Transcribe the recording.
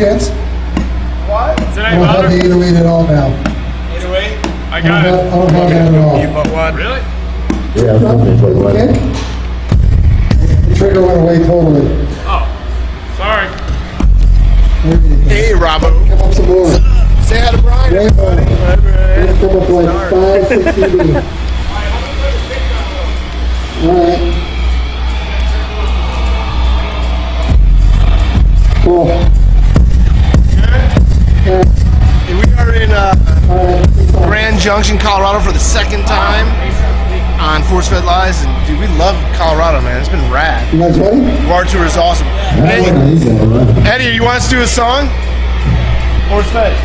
chance? What? I don't have the 808 at all now. 808? I got it. I don't have that at all. You bought what? Really? Yeah, something but what? The trigger went away totally. Oh, sorry. Hey, Robbo. Come up some more. Say hi to Brian. Rainbow. Let's come up like 560. Alright. Cool. We are in Grand Junction, Colorado for the second time on Force Fed Lies, and dude, we love Colorado, man. It's been rad. You guys ready? Bar tour is awesome. Eddie, you want us to do a song? Force Fed.